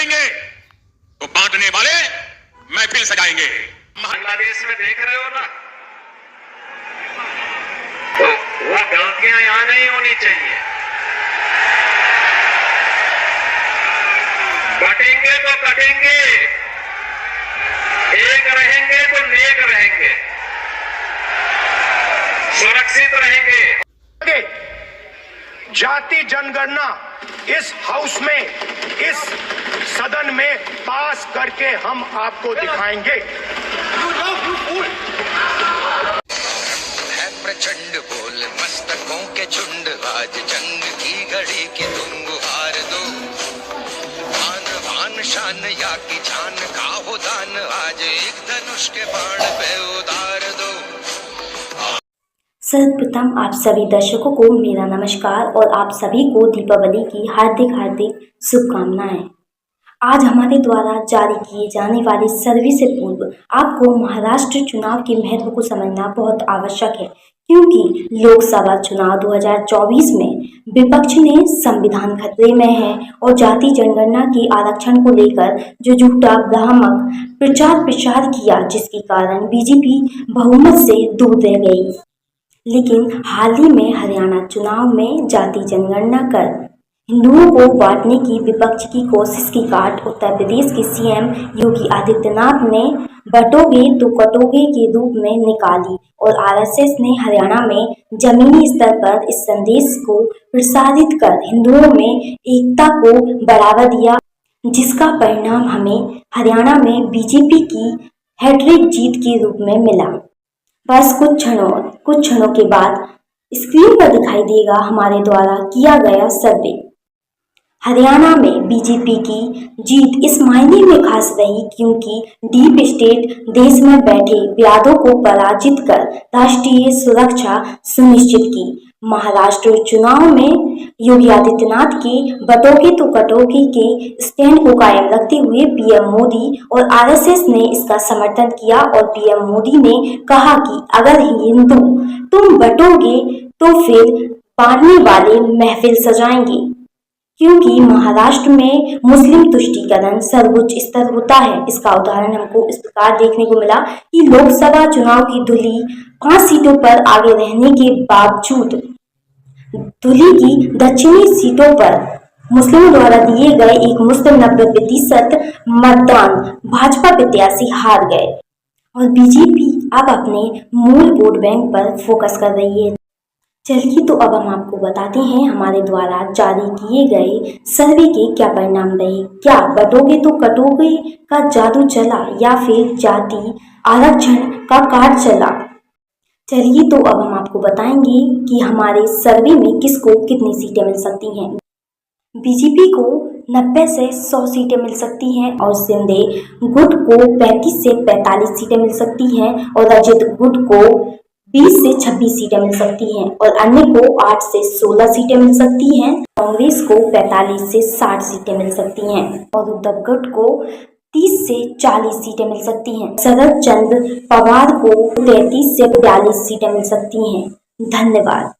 करेंगे तो बांटने वाले महफिल सजाएंगे। बांग्लादेश में देख रहे हो ना, तो वो गलतियां यहां नहीं होनी चाहिए। बटेंगे तो कटेंगे, एक रहेंगे तो नेक रहेंगे, सुरक्षित रहेंगे। जाति जनगणना इस हाउस में, इस सदन में पास करके हम आपको दिखाएंगे। है प्रचंड बोल मस्तकों के झुंड, आज जंग की घड़ी की तुम गुहार दो। भान भान शान या की जान का हो दान, आज एक धनुष के बाण पे उतार दो। सर्वप्रथम आप सभी दर्शकों को मेरा नमस्कार और आप सभी को दीपावली की हार्दिक शुभकामनाएं। आज हमारे द्वारा जारी किए जाने वाले सर्वे से पूर्व आपको महाराष्ट्र चुनाव के महत्व को समझना बहुत आवश्यक है, क्योंकि लोकसभा चुनाव 2024 में विपक्ष ने संविधान खतरे में है और जाति जनगणना के आरक्षण को लेकर जो झूठा भ्रामक प्रचार प्रसार किया, जिसके कारण बीजेपी बहुमत से दूर रह गई। लेकिन हाल ही में हरियाणा चुनाव में जाति जनगणना कर हिंदुओं को बांटने की विपक्ष की कोशिश की काट उत्तर प्रदेश के सीएम योगी आदित्यनाथ ने बंटोगे तो कटोगे के रूप में निकाली और आरएसएस ने हरियाणा में जमीनी स्तर पर इस संदेश को प्रसारित कर हिंदुओं में एकता को बढ़ावा दिया, जिसका परिणाम हमें हरियाणा में बीजेपी की हैट्रिक जीत के रूप में मिला। बस कुछ क्षणों के बाद स्क्रीन पर दिखाई देगा हमारे द्वारा किया गया सर्वे। हरियाणा में बीजेपी की जीत इस मायने में खास रही क्योंकि डीप स्टेट देश में बैठे व्यादों को पराजित कर राष्ट्रीय सुरक्षा सुनिश्चित की। महाराष्ट्र चुनाव में योगी आदित्यनाथ के बटोगे तो कटोगे के स्टैंड को कायम रखते हुए पीएम मोदी और आरएसएस ने इसका समर्थन किया और पीएम मोदी ने कहा कि अगर हिंदू तुम बटोगे तो फिर बांटने वाले महफिल सजाएंगे, क्योंकि महाराष्ट्र में मुस्लिम तुष्टीकरण सर्वोच्च स्तर होता है। इसका उदाहरण हमको इस प्रकार देखने को मिला कि लोकसभा चुनाव की धुली 5 सीटों पर आगे रहने के बावजूद धुली की दक्षिणी सीटों पर मुस्लिमों द्वारा दिए गए एक मुस्लिम 90% मतदान भाजपा प्रत्याशी हार गए और बीजेपी अब अपने मूल वोट बैंक पर फोकस कर रही है। चलिए तो अब हम आपको बताते हैं हमारे द्वारा जारी किए गए सर्वे के क्या परिणाम रहे। क्या बटोगे तो कटोगे का जादू चला या फिर जाति आरक्षण का कार्ड चला? चलिए तो अब हम आपको बताएंगे कि हमारे सर्वे में किसको कितनी सीटें मिल सकती हैं। बीजेपी को 90 से 100 सीटें मिल सकती हैं और शिंदे गुट को 35 से 45 सीटें मिल सकती हैं और अजित गुट को 20 से 26 सीटें मिल सकती हैं और अन्य को 8 से 16 सीटें मिल सकती हैं। कांग्रेस को 45 से 60 सीटें मिल सकती हैं और उद्धव गुट को 30 से 40 सीटें मिल सकती हैं। शरद चंद्र पवार को 33 से 42 सीटें मिल सकती हैं। धन्यवाद।